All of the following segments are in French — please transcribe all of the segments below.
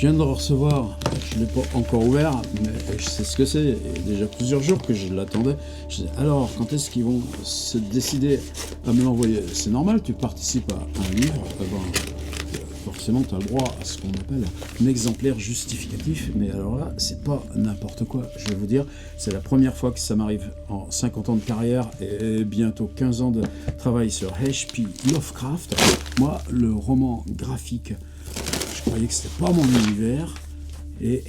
Je viens de le recevoir, je ne l'ai pas encore ouvert, mais je sais ce que c'est. Il y a déjà plusieurs jours que je l'attendais. Je dis, alors, quand est-ce qu'ils vont se décider à me l'envoyer? C'est normal, tu participes à un livre, forcément tu as le droit à ce qu'on appelle un exemplaire justificatif, mais alors là, c'est pas n'importe quoi. Je vais vous dire, c'est la première fois que ça m'arrive en 50 ans de carrière et bientôt 15 ans de travail sur H.P. Lovecraft. Moi, le roman graphique, je croyais que c'était pas mon univers, et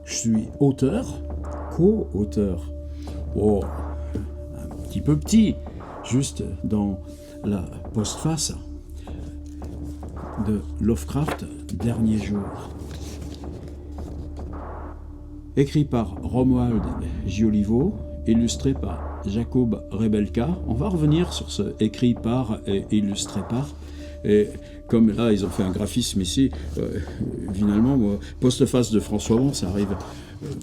je suis auteur, co-auteur, oh, un petit peu petit, juste dans la postface de Lovecraft, Dernier jour. Écrit par Romuald Giolivo, illustré par Jacob Rebelka. On va revenir sur ce écrit par et illustré par. Et comme là, ils ont fait un graphisme ici, finalement, postface de François Bon, ça arrive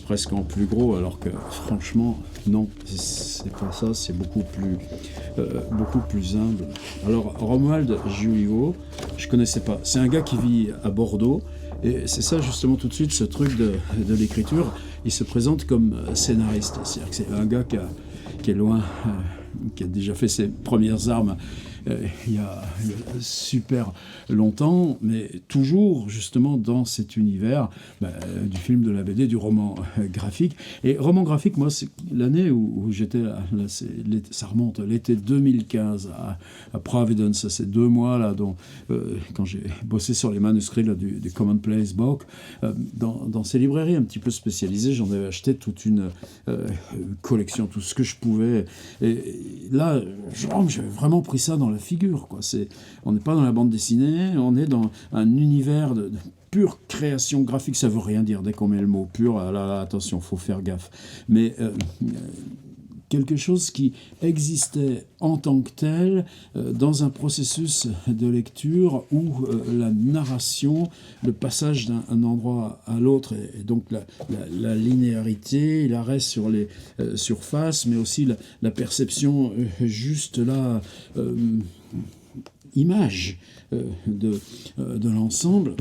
presque en plus gros, alors que franchement, non, c'est pas ça, c'est beaucoup plus humble. Alors, Romuald Giolivo, je connaissais pas. C'est un gars qui vit à Bordeaux, et c'est ça justement tout de suite, ce truc de l'écriture. Il se présente comme scénariste, c'est-à-dire que c'est un gars qui est loin, qui a déjà fait ses premières armes il y a super longtemps, mais toujours justement dans cet univers du film, de la BD, du roman graphique. Et roman graphique, moi, c'est l'année où j'étais là, ça remonte, l'été 2015 à Providence, ces 2 mois là, quand j'ai bossé sur les manuscrits là, du Commonplace Book, dans ces librairies un petit peu spécialisées, j'en avais acheté toute une collection, tout ce que je pouvais. Et là, j'avais vraiment pris ça dans la figure, quoi. On n'est pas dans la bande dessinée, on est dans un univers de pure création graphique. Ça veut rien dire dès qu'on met le mot pur. Là, attention, faut faire gaffe. Mais quelque chose qui existait en tant que tel dans un processus de lecture où la narration, le passage d'un endroit à l'autre, et donc la linéarité, l'arrêt sur les surfaces, mais aussi la perception juste là, image de l'ensemble,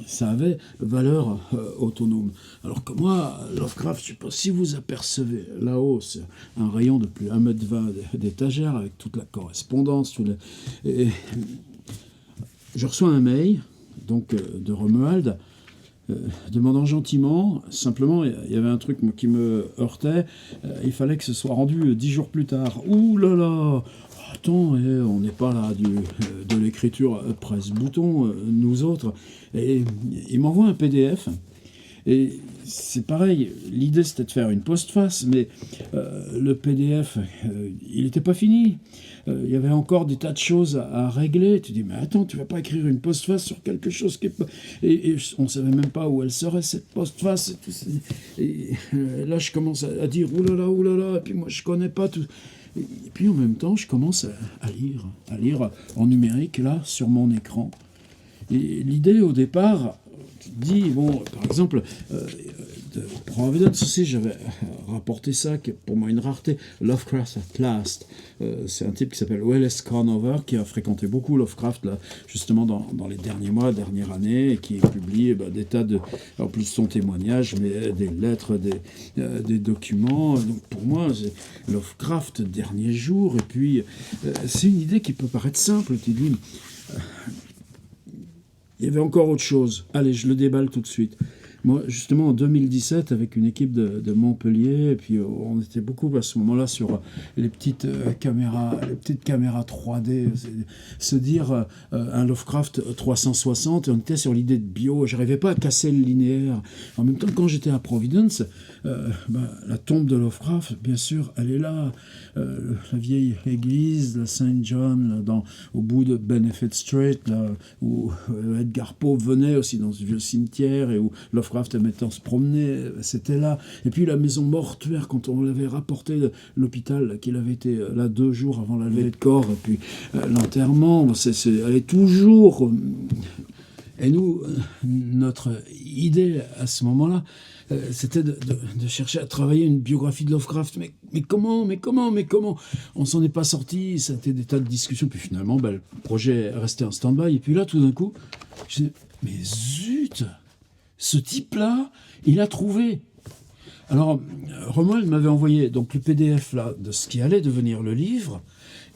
ça avait valeur autonome. Alors que moi, Lovecraft, je ne sais pas si vous apercevez, là-haut, c'est un rayon de plus 1,20 m d'étagère avec toute la correspondance. Et je reçois un mail donc, de Romuald, demandant gentiment, simplement, il y avait un truc qui me heurtait, il fallait que ce soit rendu 10 jours plus tard. Ouh là là, attends, on n'est pas là de l'écriture presse-bouton, nous autres. Et il m'envoie un PDF, et c'est pareil, l'idée c'était de faire une postface, mais le PDF, il n'était pas fini. Il y avait encore des tas de choses à régler. Tu dis, mais attends, tu vas pas écrire une postface sur quelque chose qui est pas... Et on savait même pas où elle serait, cette postface. Et là, je commence à dire, oulala, et puis moi, je connais pas tout. Et puis en même temps, je commence à lire en numérique, là, sur mon écran. Et l'idée, au départ, tu te dis, bon, par exemple... de Providence aussi, j'avais rapporté ça, qui est pour moi une rareté, Lovecraft at Last. C'est un type qui s'appelle Wallace Conover, qui a fréquenté beaucoup Lovecraft, là, justement dans les derniers mois, dernière année, et qui publie des tas de, en plus son témoignage, mais des lettres, des documents. Donc pour moi, c'est Lovecraft, Dernier jour, et puis c'est une idée qui peut paraître simple, tu dis... il y avait encore autre chose. Allez, je le déballe tout de suite. Moi, justement, en 2017, avec une équipe de Montpellier, et puis on était beaucoup à ce moment-là sur les petites caméras 3D, se dire un Lovecraft 360, et on était sur l'idée de bio, j'arrivais pas à casser le linéaire. En même temps, quand j'étais à Providence, la tombe de Lovecraft, bien sûr, elle est là. La vieille église, la Saint John, là, au bout de Benefit Street, là, où Edgar Poe venait aussi dans ce vieux cimetière, et où Lovecraft aimait tant se promener, c'était là. Et puis la maison mortuaire, quand on l'avait rapporté de l'hôpital, qu'il avait été là 2 jours avant la levée de corps, et puis l'enterrement, elle est toujours... Et nous, notre idée à ce moment-là, c'était de chercher à travailler une biographie de Lovecraft. Mais comment on s'en est pas sorti, ça a été des tas de discussions, puis finalement, le projet est resté en stand-by, et puis là, tout d'un coup, je dis, mais zut, ce type-là, il a trouvé. Alors, Romuald m'avait envoyé donc le PDF là, de ce qui allait devenir le livre.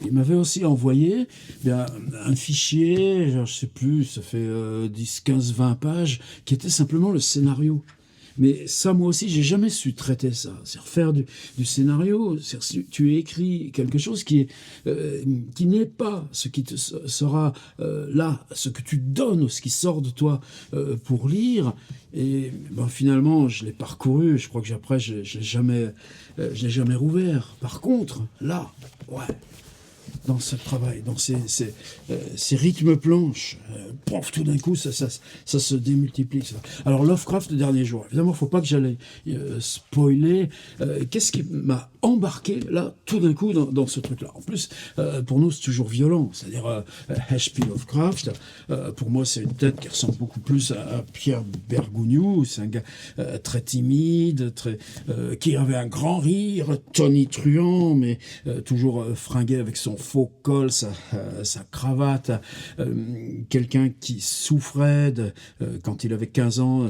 Il m'avait aussi envoyé un fichier, je ne sais plus, ça fait 10, 15, 20 pages, qui était simplement le scénario. Mais ça, moi aussi, j'ai jamais su traiter ça. C'est faire du scénario. Tu écris quelque chose qui n'est pas ce qui te sera là, ce que tu donnes, ce qui sort de toi pour lire. Et finalement, je l'ai parcouru. Je crois que après, je l'ai jamais rouvert. Par contre, là, ouais. Dans ce travail, dans ces rythmes planches, tout d'un coup, ça se démultiplie. Ça. Alors, Lovecraft, le dernier jour, évidemment, il ne faut pas que j'aille spoiler. Qu'est-ce qui m'a embarqué, là, tout d'un coup, dans ce truc-là? En plus, pour nous, c'est toujours violent. C'est-à-dire, H.P. Lovecraft, pour moi, c'est une tête qui ressemble beaucoup plus à Pierre Bergogneau. C'est un gars très timide, qui avait un grand rire, tonitruant, mais toujours fringué avec son faux col, sa cravate, quelqu'un qui souffrait quand il avait 15 ans,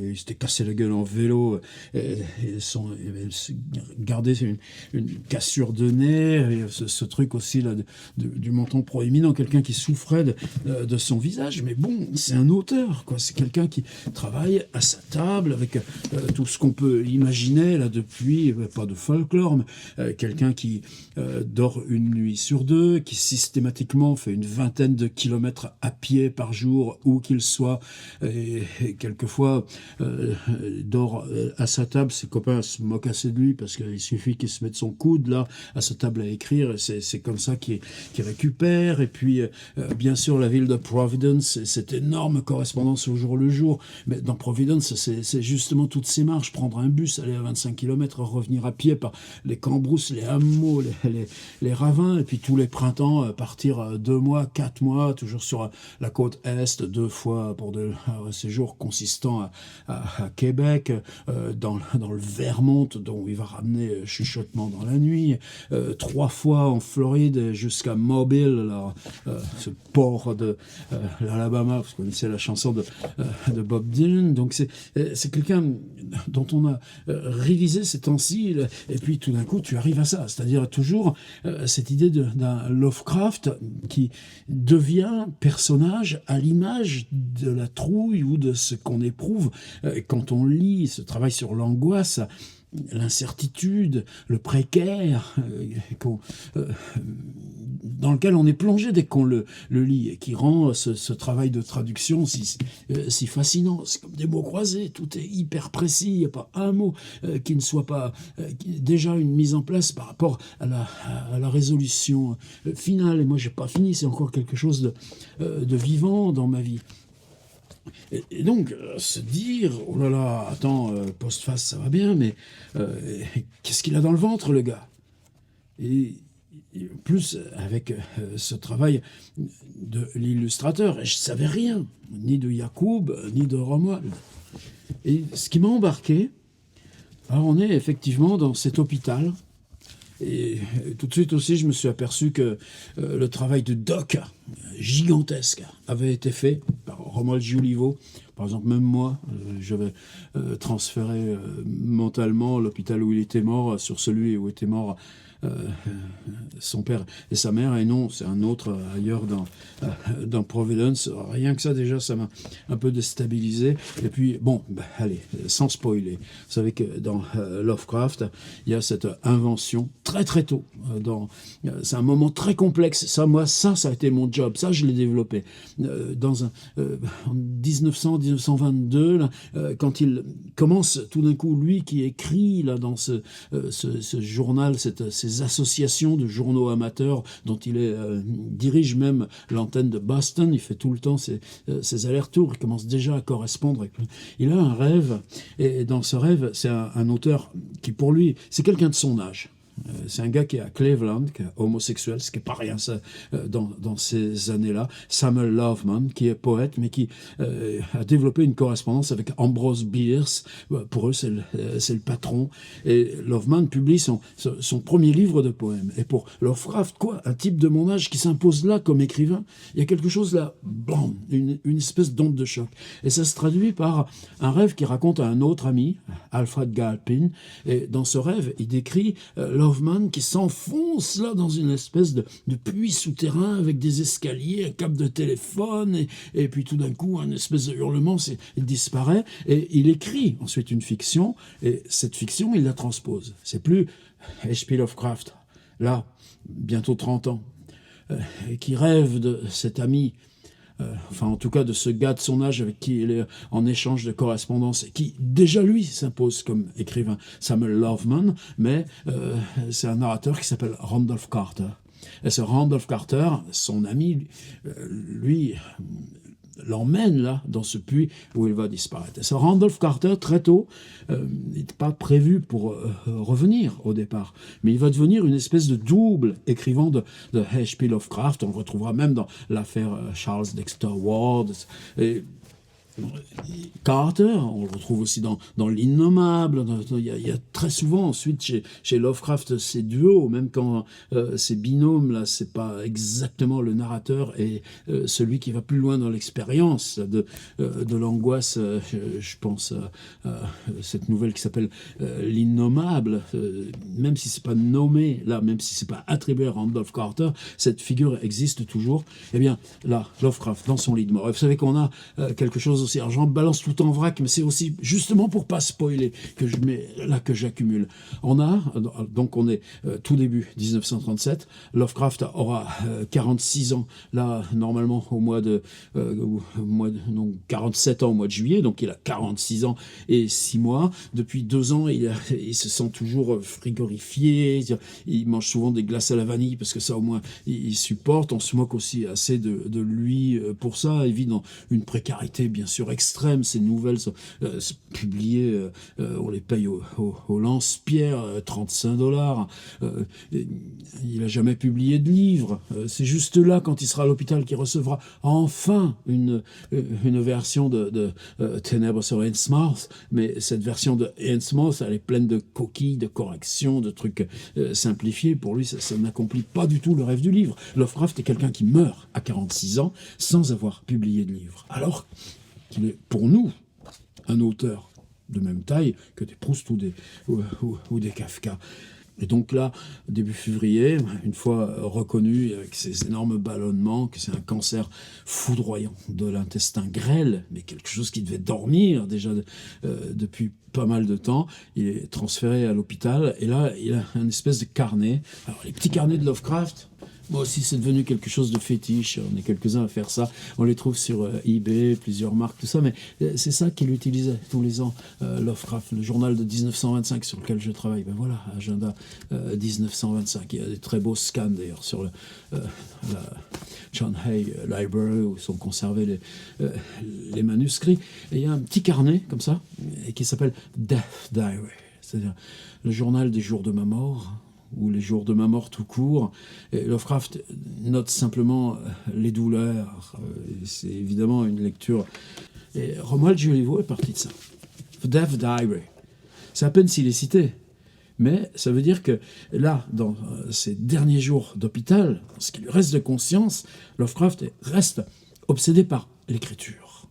il s'était cassé la gueule en vélo, il gardait une cassure de nez, ce truc aussi là du menton proéminent, quelqu'un qui souffrait de son visage, mais bon, c'est un auteur, quoi. C'est quelqu'un qui travaille à sa table avec tout ce qu'on peut imaginer là depuis, pas de folklore, mais quelqu'un qui dort une nuit sur deux, qui systématiquement fait une vingtaine de kilomètres à pied par jour, où qu'il soit, et quelquefois dort à sa table. Ses copains se moquent assez de lui parce qu'il suffit qu'il se mette son coude là à sa table à écrire, et c'est comme ça qu'il récupère. Et puis bien sûr la ville de Providence, cette énorme correspondance au jour le jour, mais dans Providence c'est justement toutes ces marches, prendre un bus, aller à 25 kilomètres, revenir à pied par les cambrousses, les hameaux, les ravins, et puis tous les printemps partir 2 mois, 4 mois, toujours sur la côte est, 2 fois pour des séjours consistants à Québec, dans le Vermont, dont il va ramener chuchotement dans la nuit, 3 fois en Floride jusqu'à Mobile, là, ce port de l'Alabama, vous connaissez la chanson de Bob Dylan. Donc c'est quelqu'un dont on a révisé ces temps-ci, et puis tout d'un coup tu arrives à ça, c'est-à-dire toujours cette idée d'un Lovecraft qui devient personnage à l'image de la trouille ou de ce qu'on éprouve quand on lit ce travail sur l'angoisse, l'incertitude, le précaire, dans lequel on est plongé dès qu'on le lit, et qui rend ce travail de traduction si fascinant. C'est comme des mots croisés, tout est hyper précis, il n'y a pas un mot qui ne soit pas déjà une mise en place par rapport à la résolution finale. Et moi, j'ai pas fini, c'est encore quelque chose de vivant dans ma vie. Et donc, se dire, oh là là, attends, postface, ça va bien, mais qu'est-ce qu'il a dans le ventre, le gars? Et plus avec ce travail de l'illustrateur, et je savais rien, ni de Yacoub, ni de Romuald. Et ce qui m'a embarqué, alors on est effectivement dans cet hôpital. Et tout de suite aussi, je me suis aperçu que le travail de doc gigantesque avait été fait par Romuald Giolivo. Par exemple, même moi, je vais transférer mentalement l'hôpital où il était mort sur celui où était mort son père et sa mère, et non, c'est un autre ailleurs dans Providence. Rien que ça, déjà, ça m'a un peu déstabilisé. Et puis, bon, allez, sans spoiler, vous savez que dans Lovecraft, il y a cette invention très très tôt. C'est un moment très complexe. Ça a été mon job. Ça, je l'ai développé. En 1922, là, quand il commence tout d'un coup, lui qui écrit là, dans ce journal, ces associations de journaux amateurs dont il dirige même l'antenne de Boston, il fait tout le temps ses allers-retours, il commence déjà à correspondre. Il a un rêve, et dans ce rêve, c'est un auteur qui pour lui, c'est quelqu'un de son âge. C'est un gars qui est à Cleveland, qui est homosexuel, ce qui n'est pas rien ça, dans ces années-là. Samuel Loveman, qui est poète, mais qui a développé une correspondance avec Ambrose Bierce. Pour eux, c'est le patron. Et Loveman publie son premier livre de poèmes. Et pour Lovecraft, quoi, un type de mon âge qui s'impose là comme écrivain, il y a quelque chose là, blam, une espèce d'onde de choc. Et ça se traduit par un rêve qu'il raconte à un autre ami, Alfred Galpin. Et dans ce rêve, il décrit Loveman qui s'enfonce là dans une espèce de puits souterrain avec des escaliers, un câble de téléphone, et puis tout d'un coup, un espèce de hurlement, il disparaît, et il écrit ensuite une fiction, et cette fiction, il la transpose. C'est plus H.P. Lovecraft, là, bientôt 30 ans, et qui rêve de cet ami, enfin en tout cas de ce gars de son âge avec qui il est en échange de correspondance et qui déjà lui s'impose comme écrivain, Samuel Loveman, mais c'est un narrateur qui s'appelle Randolph Carter. Et ce Randolph Carter, son ami, lui l'emmène là dans ce puits où il va disparaître. Et ce Randolph Carter, très tôt, n'est pas prévu pour revenir au départ, mais il va devenir une espèce de double écrivain de H.P. Lovecraft. On le retrouvera même dans l'affaire Charles Dexter Ward. Et Carter, on le retrouve aussi dans l'Innommable. Il y a très souvent ensuite chez Lovecraft ces duos, même quand ces binômes là, c'est pas exactement le narrateur et celui qui va plus loin dans l'expérience de l'angoisse. Je pense à cette nouvelle qui s'appelle l'Innommable. Même si c'est pas nommé là, même si c'est pas attribué à Randolph Carter, cette figure existe toujours. Eh bien là, Lovecraft dans son lit de mort. Et vous savez qu'on a quelque chose aussi. Alors j'en balance tout en vrac, mais c'est aussi justement pour pas spoiler que j'accumule. On est tout début 1937. Lovecraft aura 46 ans. Là, normalement au mois de 47 ans au mois de juillet, donc il a 46 ans et 6 mois. Depuis 2 ans, il se sent toujours frigorifié. Il mange souvent des glaces à la vanille parce que ça au moins il supporte. On se moque aussi assez de lui pour ça. Il vit dans une précarité bien sûr extrême. Ces nouvelles sont publiées, on les paye au lance-pierre, $35. Il n'a jamais publié de livre. C'est juste là, quand il sera à l'hôpital, qu'il recevra enfin une version de Ténèbres sur Innsmouth. Mais cette version de Innsmouth, elle est pleine de coquilles, de corrections, de trucs simplifiés. Pour lui, ça n'accomplit pas du tout le rêve du livre. Lovecraft est quelqu'un qui meurt à 46 ans sans avoir publié de livre. Alors qu'il est, pour nous, un auteur de même taille que des Proust ou des Kafka. Et donc là, début février, une fois reconnu avec ces énormes ballonnements, que c'est un cancer foudroyant de l'intestin grêle, mais quelque chose qui devait dormir déjà depuis pas mal de temps, il est transféré à l'hôpital, et là, il a une espèce de carnet. Alors, les petits carnets de Lovecraft, moi aussi, c'est devenu quelque chose de fétiche. On est quelques-uns à faire ça. On les trouve sur eBay, plusieurs marques, tout ça. Mais c'est ça qu'il utilisait tous les ans, Lovecraft, le journal de 1925 sur lequel je travaille. Ben voilà, agenda 1925. Il y a des très beaux scans d'ailleurs sur la John Hay Library où sont conservés les manuscrits. Et il y a un petit carnet comme ça qui s'appelle Death Diary, c'est-à-dire le journal des jours de ma mort, ou les jours de ma mort tout court. Et Lovecraft note simplement les douleurs. C'est évidemment une lecture. Et Romuald Joliveau est parti de ça. Death Diary. C'est à peine s'il est cité. Mais ça veut dire que là, dans ces derniers jours d'hôpital, dans ce qui lui reste de conscience, Lovecraft reste obsédé par l'écriture.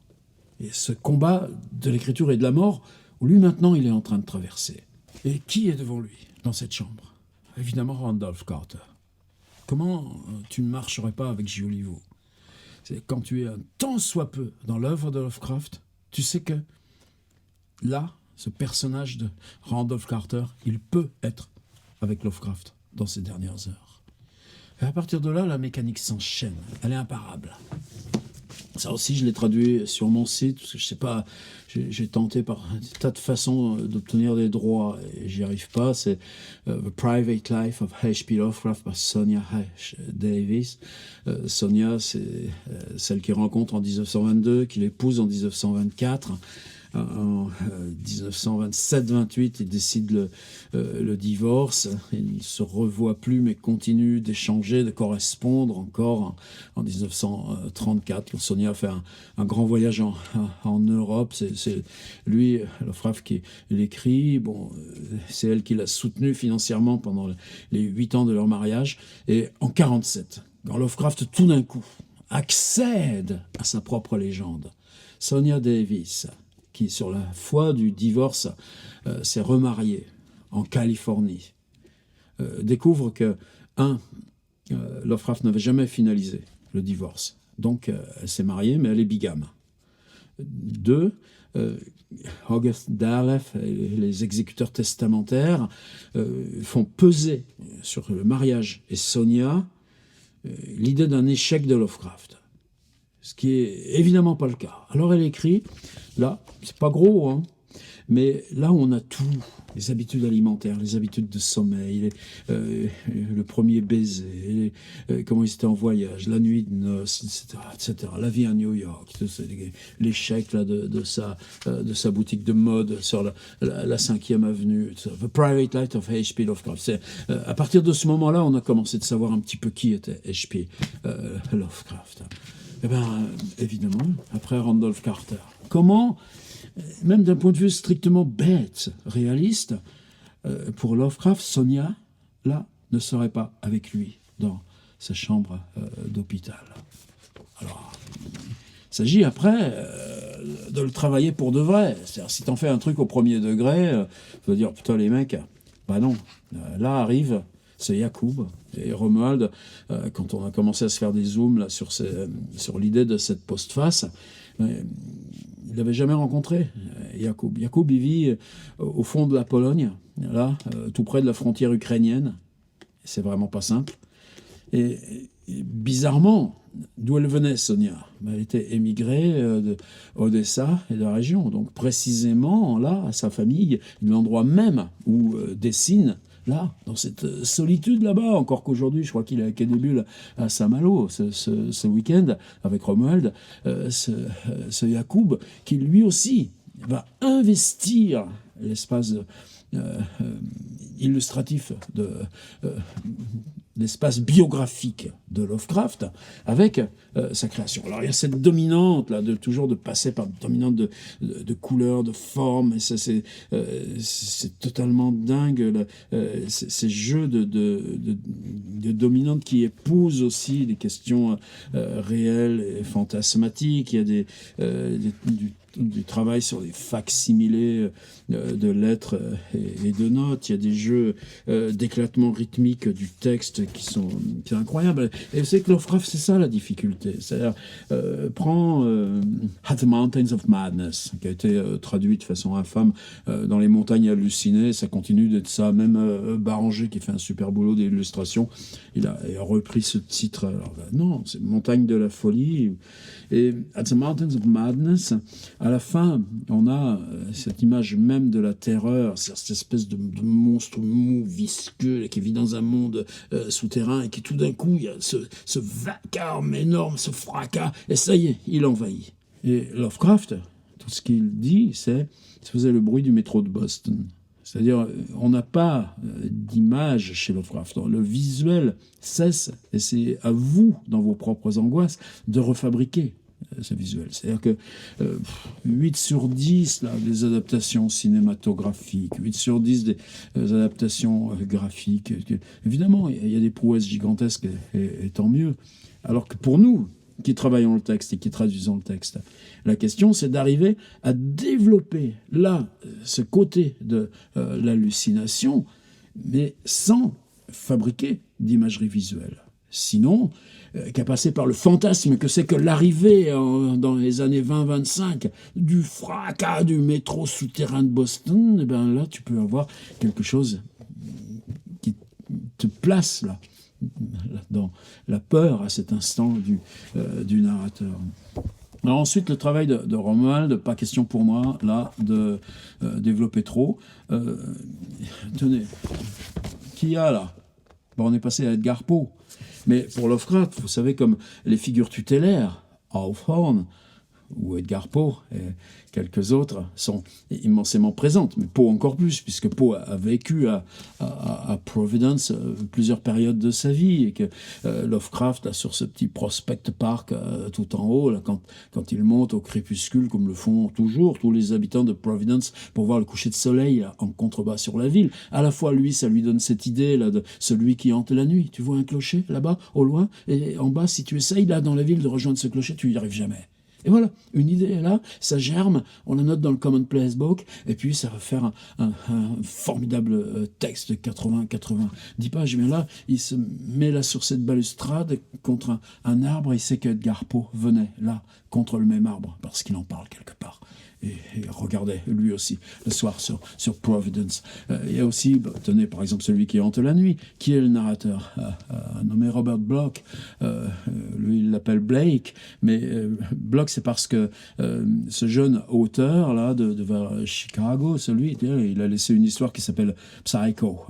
Et ce combat de l'écriture et de la mort, où lui maintenant il est en train de traverser. Et qui est devant lui dans cette chambre ? Évidemment, Randolph Carter. Comment tu ne marcherais pas avec Joliveau ? C'est quand tu es un tant soit peu dans l'œuvre de Lovecraft, tu sais que là, ce personnage de Randolph Carter, il peut être avec Lovecraft dans ces dernières heures. Et à partir de là, la mécanique s'enchaîne. Elle est imparable. Ça aussi, je l'ai traduit sur mon site, parce que je sais pas, j'ai tenté par un tas de façons d'obtenir des droits, et j'y arrive pas. C'est The Private Life of H.P. Lovecraft par Sonia H. Davis. Sonia, c'est celle qu'il rencontre en 1922, qu'il épouse en 1924. en 1927-28, ils décident le divorce. Ils ne se revoient plus, mais continuent d'échanger, de correspondre encore en 1934, quand Sonia fait un grand voyage en Europe. C'est lui, Lovecraft, qui l'écrit. Bon, c'est elle qui l'a soutenu financièrement pendant les 8 ans de leur mariage. Et en 1947, quand Lovecraft, tout d'un coup, accède à sa propre légende, Sonia Davis, qui, sur la foi du divorce, s'est remariée en Californie, découvre que, Lovecraft n'avait jamais finalisé le divorce. Donc, elle s'est mariée, mais elle est bigame. 2, August Derleth et les exécuteurs testamentaires font peser sur le mariage et Sonia l'idée d'un échec de Lovecraft, ce qui est évidemment pas le cas. Alors elle écrit, là, c'est pas gros, hein, mais là où on a tout, les habitudes alimentaires, les habitudes de sommeil, le premier baiser, comment ils étaient en voyage, la nuit de noces, etc., la vie à New York, l'échec là, de sa boutique de mode sur la 5e avenue, The Private Life of H.P. Lovecraft. À partir de ce moment-là, on a commencé de savoir un petit peu qui était H.P. Lovecraft. Eh bien, évidemment, après Randolph Carter. Comment, même d'un point de vue strictement bête, réaliste, pour Lovecraft, Sonia, là, ne serait pas avec lui dans sa chambre d'hôpital. Alors, il s'agit après de le travailler pour de vrai. C'est-à-dire, si t'en fais un truc au premier degré, tu vas dire, putain, les mecs, bah non. Là arrive... c'est Yacoub et Romuald, quand on a commencé à se faire des zooms là, sur l'idée de cette postface, il n'avait jamais rencontré Yacoub. Yacoub, il vit au fond de la Pologne, là, tout près de la frontière ukrainienne. C'est vraiment pas simple. Et bizarrement, d'où elle venait, Sonia? Elle était émigrée d'Odessa et de la région. Donc précisément, là, à sa famille, de l'endroit même où dessine, là, dans cette solitude là-bas, encore qu'aujourd'hui, je crois qu'il est à quai des Bulles à Saint-Malo, ce week-end, avec Romuald, ce Yacoub, qui lui aussi va investir l'espace illustratif l'espace biographique de Lovecraft avec sa création. Alors il y a cette dominante là, toujours de passer par une dominante de couleurs, de formes, et ça c'est totalement dingue, ces jeux de dominantes qui épousent aussi des questions réelles et fantasmatiques. Il y a du travail sur les facsimilés de lettres et de notes. Il y a des jeux d'éclatement rythmique du texte qui sont incroyables. Et c'est que Lovecraft, c'est ça la difficulté. C'est-à-dire, prends At the Mountains of Madness, qui a été traduit de façon infâme dans Les Montagnes hallucinées. Ça continue d'être ça. Même Baranger, qui fait un super boulot d'illustration, il a repris ce titre. Alors, non, c'est Montagne de la folie. Et At the Mountains of Madness, à la fin, on a cette image même de la terreur, cette espèce de monstre mou, visqueux, qui vit dans un monde souterrain, et qui tout d'un coup, il y a ce vacarme énorme, ce fracas, et ça y est, il envahit. Et Lovecraft, tout ce qu'il dit, c'est ça faisait le bruit du métro de Boston. C'est-à-dire, on n'a pas d'image chez Lovecraft. Le visuel cesse, et c'est à vous, dans vos propres angoisses, de refabriquer ce visuel. C'est-à-dire que 8 sur 10 là, des adaptations cinématographiques, 8 sur 10 des adaptations graphiques, évidemment, il y a des prouesses gigantesques, et tant mieux. Alors que pour nous, qui travaillons le texte et qui traduisons le texte, la question, c'est d'arriver à développer là ce côté de l'hallucination, mais sans fabriquer d'imagerie visuelle. Sinon, qu'à passer par le fantasme que c'est que l'arrivée dans les années 20-25 du fracas du métro souterrain de Boston, et ben là, tu peux avoir quelque chose qui te place là, dans la peur à cet instant du narrateur. Alors ensuite, le travail de Romuald, pas question pour moi, là, de développer trop. Tenez, qui y a là? Bon, on est passé à Edgar Poe. Mais pour Lovecraft, vous savez, comme les figures tutélaires, Hawthorne, où Edgar Poe et quelques autres sont immensément présentes, mais Poe encore plus, puisque Poe a vécu à Providence plusieurs périodes de sa vie, et que Lovecraft, là, sur ce petit Prospect Park tout en haut, là, quand il monte au crépuscule, comme le font toujours tous les habitants de Providence, pour voir le coucher de soleil là, en contrebas sur la ville, à la fois lui, ça lui donne cette idée là, de celui qui hante la nuit. Tu vois un clocher là-bas, au loin, et en bas, si tu essayes là dans la ville de rejoindre ce clocher, tu n'y arrives jamais. Et voilà, une idée est là, ça germe, on la note dans le Commonplace Book, et puis ça va faire un formidable texte de 80-90 pages. Mais là, il se met là sur cette balustrade contre un arbre, et il sait qu'Edgar Poe venait là, contre le même arbre, parce qu'il en parle quelque part. Et regardait lui aussi le soir sur Providence. Il y a aussi, tenez par exemple celui qui hante la nuit, qui est le narrateur, nommé Robert Bloch. Lui il l'appelle Blake, mais Bloch c'est parce que ce jeune auteur là de vers Chicago, celui il a laissé une histoire qui s'appelle Psycho.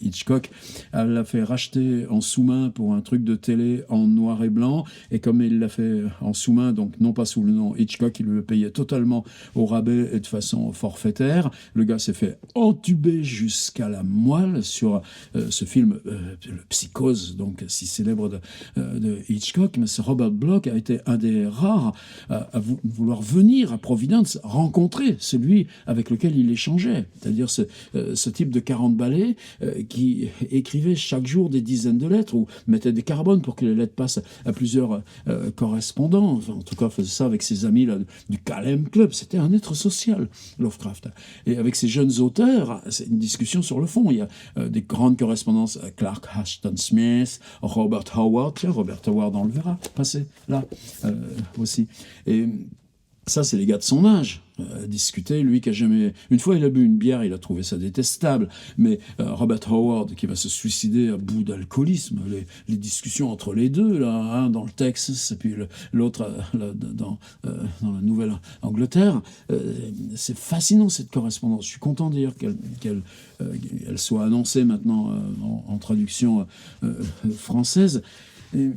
Hitchcock l'a fait racheter en sous-main pour un truc de télé en noir et blanc, et comme il l'a fait en sous-main, donc non pas sous le nom Hitchcock, il le payait totalement au rabais et de façon forfaitaire. Le gars s'est fait entuber jusqu'à la moelle sur ce film, le Psychose, donc si célèbre de Hitchcock. Mais ce Robert Bloch a été un des rares à vouloir venir à Providence rencontrer celui avec lequel il échangeait, c'est-à-dire ce type de 40 balais qui écrivait chaque jour des dizaines de lettres ou mettait des carbones pour que les lettres passent à plusieurs correspondants. Enfin, en tout cas, faisait ça avec ses amis là, du Calem Club. C'était un être social, Lovecraft. Et avec ces jeunes auteurs, c'est une discussion sur le fond. Il y a des grandes correspondances, Clark Ashton Smith, Robert Howard. Tiens, Robert Howard, on le verra passer là aussi. Et ça, c'est les gars de son âge. Discuter, lui qui a jamais... Une fois, il a bu une bière, il a trouvé ça détestable, mais Robert Howard, qui va se suicider à bout d'alcoolisme, les discussions entre les deux, là, un dans le Texas, et puis l'autre dans la Nouvelle-Angleterre, c'est fascinant, cette correspondance. Je suis content d'ailleurs qu'elle soit annoncée maintenant en traduction française. Et,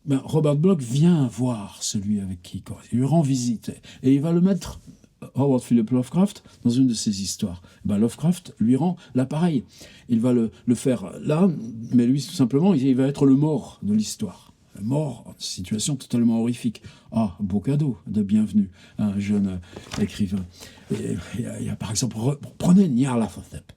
Robert Bloch vient voir celui avec qui il lui rend visite, et il va le mettre, Howard Philip Lovecraft, dans une de ses histoires. Lovecraft lui rend l'appareil. Il va le faire là, mais lui, tout simplement, il va être le mort de l'histoire. Le mort, situation totalement horrifique. Ah, beau cadeau de bienvenue à un jeune écrivain. Il y a par exemple, prenez Nyarlathotep.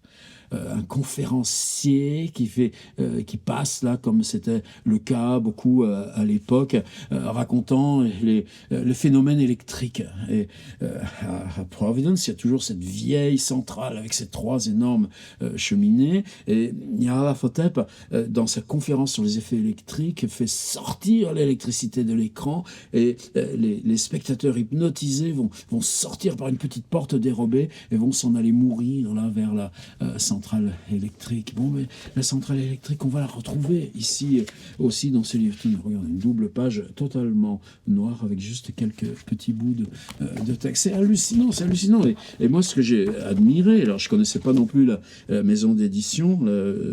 Un conférencier qui passe là, comme c'était le cas beaucoup à l'époque, racontant les phénomènes électriques. Et à Providence, il y a toujours cette vieille centrale avec ses 3 énormes cheminées. Et Nyarlathotep, dans sa conférence sur les effets électriques, fait sortir l'électricité de l'écran, et les spectateurs hypnotisés vont sortir par une petite porte dérobée et vont s'en aller mourir là vers la centrale électrique. Bon, mais la centrale électrique, on va la retrouver ici aussi dans ce livre. Regarde, une double page totalement noire avec juste quelques petits bouts de texte. C'est hallucinant, c'est hallucinant. Et moi, ce que j'ai admiré, alors je connaissais pas non plus la maison d'édition,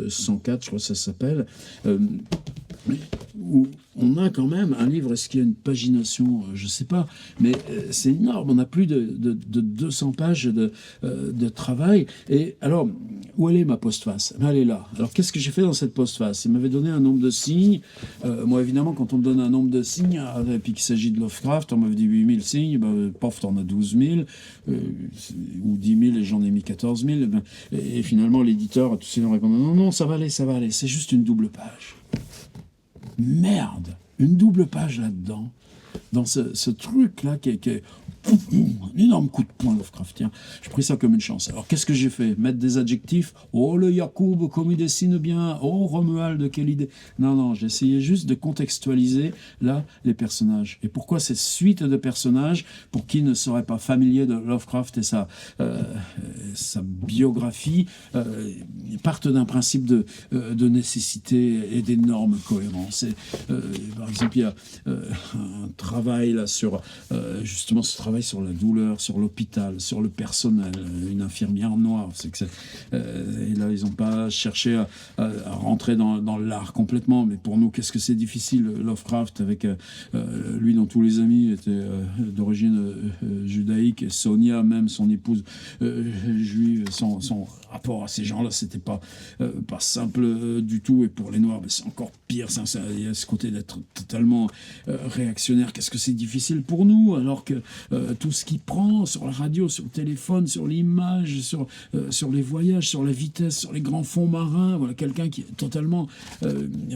104, je crois que ça s'appelle, où on a quand même un livre, est-ce qu'il y a une pagination, je ne sais pas, mais c'est énorme, on a plus de 200 pages de travail. Et alors, où elle est ma postface? Elle est là. Alors qu'est-ce que j'ai fait dans cette postface? Il m'avait donné un nombre de signes. Moi évidemment, quand on me donne un nombre de signes, et puis qu'il s'agit de Lovecraft, on m'avait dit 8000 signes, pof, t'en as 12 000, ou 10 000 et j'en ai mis 14 000. Et finalement, l'éditeur a tous ces répondu, non, ça va aller, c'est juste une double page. Merde, une double page là-dedans, dans ce truc-là qui est un énorme coup de poing Lovecraftien. J'ai pris ça comme une chance. Alors qu'est-ce que j'ai fait? Mettre des adjectifs? Oh, le Yacoub, comme il dessine bien. Oh, Romuald, quelle idée. Non, j'ai essayé juste de contextualiser là les personnages. Et pourquoi cette suite de personnages, pour qui ne serait pas familier de Lovecraft et sa biographie, partent d'un principe de nécessité et d'énorme cohérence. Et, par exemple, il y a un travail là sur justement ce travail sur la douleur, sur l'hôpital, sur le personnel, une infirmière noire. Et là, ils n'ont pas cherché à rentrer dans l'art complètement, mais pour nous, qu'est-ce que c'est difficile, Lovecraft, avec lui dont tous les amis étaient d'origine judaïque, et Sonia, même son épouse juive, son rapport à ces gens-là, c'était pas simple du tout, et pour les Noirs, c'est encore pire, il y a ce côté d'être totalement réactionnaire. Qu'est-ce que c'est difficile pour nous, alors que tout ce qu'il prend sur la radio, sur le téléphone, sur l'image, sur les voyages, sur la vitesse, sur les grands fonds marins, voilà quelqu'un qui est totalement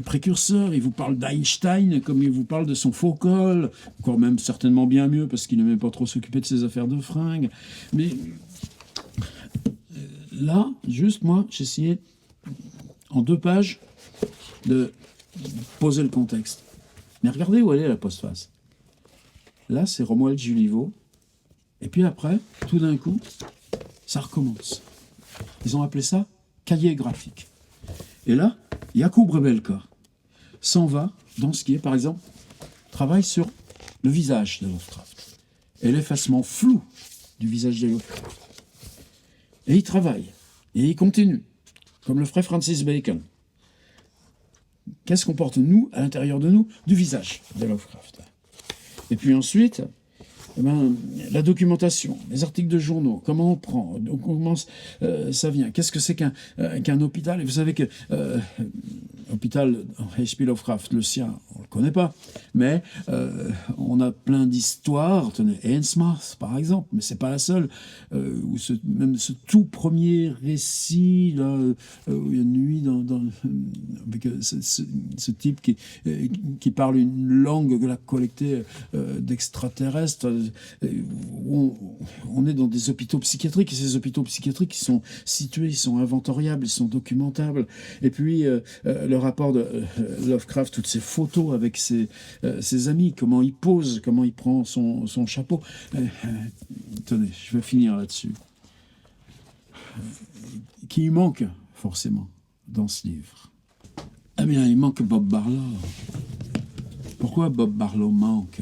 précurseur. Il vous parle d'Einstein comme il vous parle de son Foucault, encore même certainement bien mieux parce qu'il n'aimait pas trop s'occuper de ses affaires de fringues. Mais là, juste moi, j'ai essayé en 2 pages de poser le contexte. Mais regardez où elle est la postface. Là, c'est Romuald Julivo. Et puis après, tout d'un coup, ça recommence. Ils ont appelé ça cahier graphique. Et là, Jakub Rebelka s'en va dans ce qui est, par exemple, travail sur le visage de Lovecraft et l'effacement flou du visage de Lovecraft. Et il travaille, et il continue, comme le ferait Francis Bacon. Qu'est-ce qu'on porte, nous, à l'intérieur de nous, du visage de Lovecraft? Et puis ensuite, la documentation, les articles de journaux, comment on prend, comment ça vient, qu'est-ce que c'est qu'un hôpital. Et vous savez que hôpital H.P. Lovecraft, le sien, on ne le connaît pas, mais on a plein d'histoires. Tenez, Ainsmouth, par exemple, mais c'est pas la seule, où même ce tout premier récit, là, où il y a une nuit avec ce type qui parle une langue que l'a collectée d'extraterrestres. On est dans des hôpitaux psychiatriques, et ces hôpitaux psychiatriques, ils sont situés, ils sont inventoriables, ils sont documentables. Et puis le rapport de Lovecraft, toutes ces photos avec ses amis, comment il pose, comment il prend son chapeau. Tenez, je vais finir là-dessus. Qui manque forcément dans ce livre? Eh bien, il manque Bob Barlow. Pourquoi Bob Barlow manque?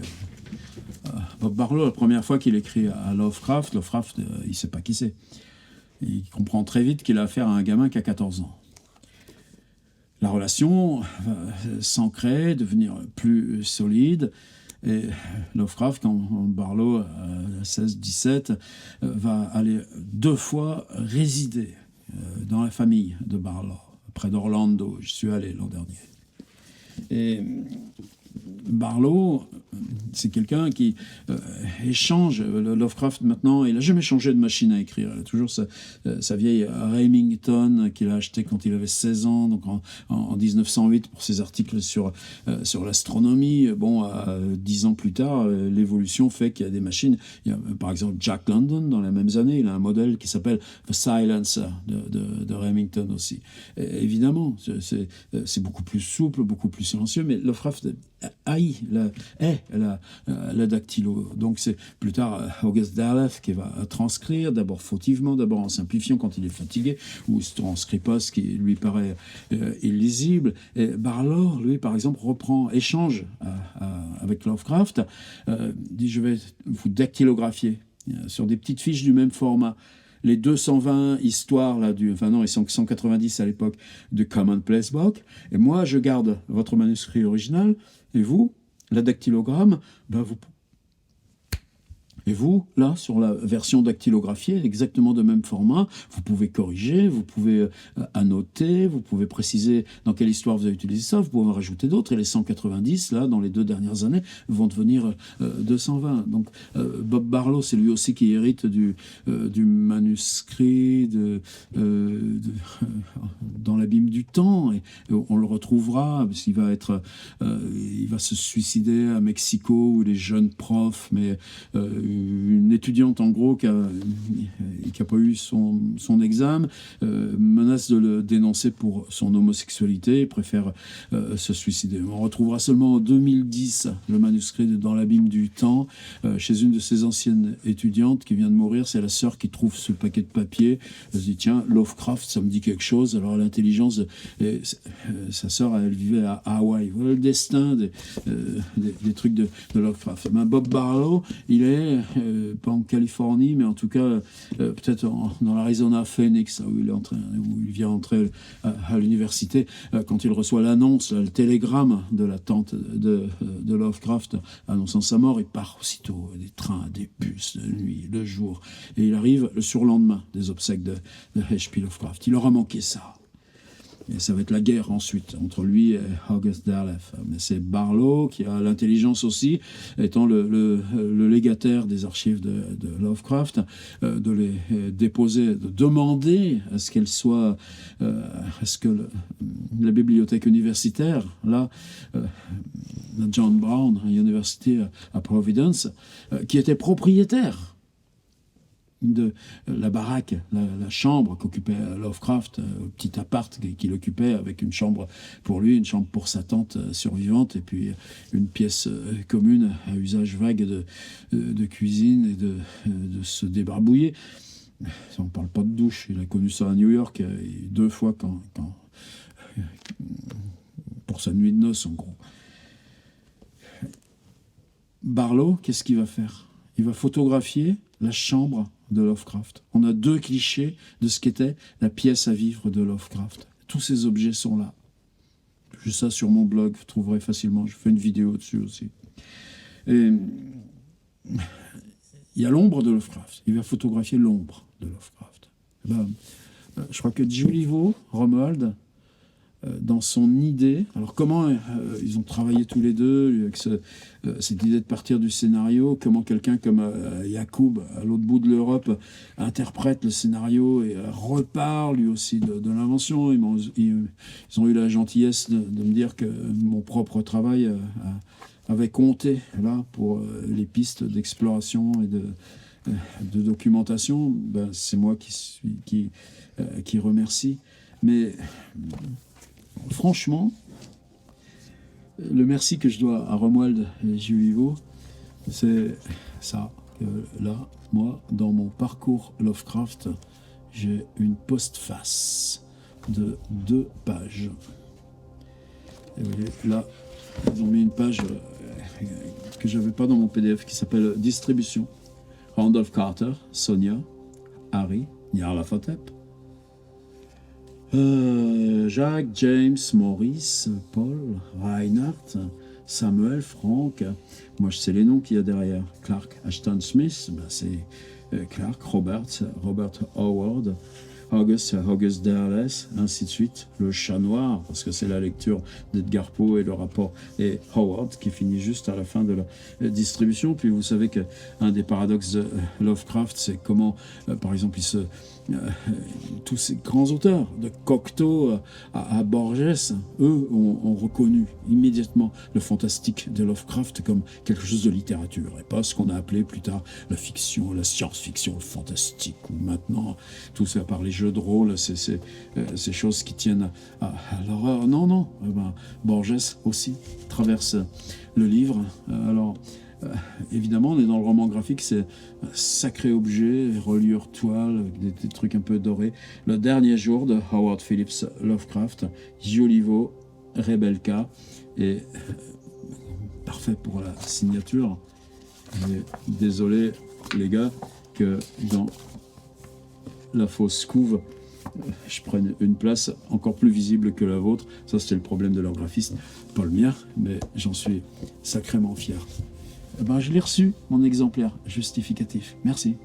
Bob Barlow, la première fois qu'il écrit à Lovecraft, il ne sait pas qui c'est. Il comprend très vite qu'il a affaire à un gamin qui a 14 ans. La relation va s'ancrer, devenir plus solide. Et Lovecraft, quand Barlow a 16-17, va aller 2 fois résider dans la famille de Barlow, près d'Orlando. Je suis allé l'an dernier. Et Barlow, c'est quelqu'un qui échange. Lovecraft, maintenant, il n'a jamais changé de machine à écrire. Il a toujours sa vieille Remington qu'il a achetée quand il avait 16 ans, donc en 1908, pour ses articles sur l'astronomie. Bon, 10 ans plus tard, l'évolution fait qu'il y a des machines. Il y a, par exemple, Jack London, dans les mêmes années, il a un modèle qui s'appelle The Silencer de Remington aussi. Et évidemment, c'est beaucoup plus souple, beaucoup plus silencieux, mais Lovecraft haït la dactylo. Donc c'est plus tard August Derleth qui va transcrire, d'abord fautivement, d'abord en simplifiant quand il est fatigué, ou il ne transcrit pas ce qui lui paraît illisible. Et Barlow, lui, par exemple, échange avec Lovecraft, dit: je vais vous dactylographier sur des petites fiches du même format les 220 histoires, là, ils sont 190 à l'époque, de Commonplace Book, et moi, je garde votre manuscrit original, et vous, la dactylogramme, et vous, là, sur la version dactylographiée, exactement de même format, vous pouvez corriger, vous pouvez annoter, vous pouvez préciser dans quelle histoire vous avez utilisé ça, vous pouvez en rajouter d'autres, et les 190, là, dans les 2 dernières années, vont devenir 220. Donc, Bob Barlow, c'est lui aussi qui hérite du manuscrit dans l'abîme du temps, et on le retrouvera, parce qu'il va il va se suicider à Mexico, où les jeunes profs, mais une étudiante en gros qui a pas eu son examen, menace de le dénoncer pour son homosexualité, préfère se suicider. On retrouvera seulement en 2010 le manuscrit de Dans l'abîme du temps chez une de ses anciennes étudiantes qui vient de mourir. C'est la sœur qui trouve ce paquet de papier. Elle se dit tiens, Lovecraft, ça me dit quelque chose. Alors l'intelligence, sa sœur, elle vivait à Hawaï. Voilà le destin des trucs de Lovecraft. Ben, Bob Barlow, il est pas en Californie, mais en tout cas peut-être dans l'Arizona, Phoenix, où il vient entrer à l'université. Quand il reçoit l'annonce, le télégramme de la tante de Lovecraft annonçant sa mort, il part aussitôt, des trains, des bus, de nuit, le jour, et il arrive le surlendemain des obsèques de H.P. Lovecraft. Il aura manqué ça. Et ça va être la guerre ensuite entre lui et August Derleth. Mais c'est Barlow qui a l'intelligence aussi, étant le légataire des archives de Lovecraft, de les déposer, de demander à ce qu'elles soient, à ce que la bibliothèque universitaire, là, la John Brown University à Providence, qui était propriétaire de la baraque, la chambre qu'occupait Lovecraft, petit appart qu'il occupait avec une chambre pour lui, une chambre pour sa tante survivante et puis une pièce commune à usage vague de cuisine et de se débarbouiller. On ne parle pas de douche, il a connu ça à New York 2 fois quand pour sa nuit de noces en gros. Barlow, qu'est-ce qu'il va faire? Il va photographier la chambre de Lovecraft. On a 2 clichés de ce qu'était la pièce à vivre de Lovecraft. Tous ces objets sont là. J'ai ça sur mon blog, vous trouverez facilement. Je fais une vidéo dessus aussi. Et il y a l'ombre de Lovecraft. Il va photographier l'ombre de Lovecraft. Ben, je crois que Julivo, Romuald, dans son idée, alors comment ils ont travaillé tous les deux avec cette idée de partir du scénario, comment quelqu'un comme Yacoub, à l'autre bout de l'Europe, interprète le scénario et repart lui aussi de l'invention. Ils ont eu la gentillesse de me dire que mon propre travail avait compté là pour les pistes d'exploration et de documentation. Ben, c'est moi qui remercie. Mais franchement, le merci que je dois à Romuald et Julivo, c'est ça, que là, moi, dans mon parcours Lovecraft, j'ai une postface de 2 pages. Et vous voyez, là, ils ont mis une page que j'avais pas dans mon PDF qui s'appelle Distribution. Randolph Carter, Sonia, Harry, Nyarlathotep, Jacques, James, Maurice, Paul, Reinhardt, Samuel, Frank. Moi, je sais les noms qu'il y a derrière. Clark Ashton Smith, ben c'est Clark, Robert Howard, August Derleth, ainsi de suite. Le chat noir, parce que c'est la lecture d'Edgar Poe et le rapport, et Howard, qui finit juste à la fin de la distribution. Puis vous savez qu'un des paradoxes de Lovecraft, c'est comment, par exemple, tous ces grands auteurs, de Cocteau à Borges, eux ont reconnu immédiatement le fantastique de Lovecraft comme quelque chose de littérature, et pas ce qu'on a appelé plus tard la fiction, la science-fiction, le fantastique, ou maintenant tout ça par les jeux de rôle, ces choses qui tiennent à l'horreur. Non, Borges aussi traverse le livre. Alors, évidemment, on est dans le roman graphique, c'est un sacré objet, reliure toile, des trucs un peu dorés. Le dernier jour de Howard Phillips Lovecraft, Julivo, Rebelka, et parfait pour la signature. Et désolé, les gars, que dans la fausse couve, je prenne une place encore plus visible que la vôtre. Ça, c'était le problème de leur graphiste, pas le mien, mais j'en suis sacrément fier. Je l'ai reçu, mon exemplaire justificatif. Merci.